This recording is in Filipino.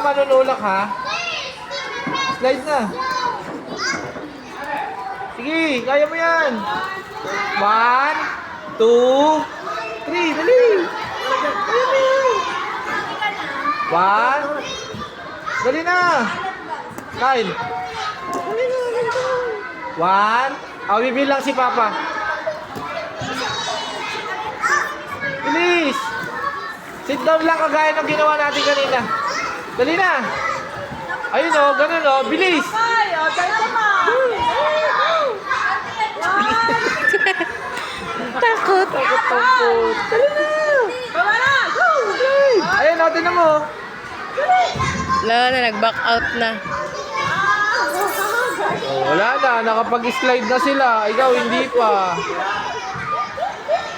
manunulak ha. Slide na. Sige, kaya mo yan. 1, 2, 3, dali. Kaya mo yan. 1. Dali na. Kyle. Dali na, dali na. 1. Bibilang si Papa. Bilis. Sit down lang kagaya ng ginawa natin kanina. Dali na. Ayun o, ganun o. Bilis. Takot. Takot. Dali na. Ayun o, tinan mo. Wala na, nag-back out na. Oh, wala na, nakapag-slide na sila. Ikaw, hindi pa.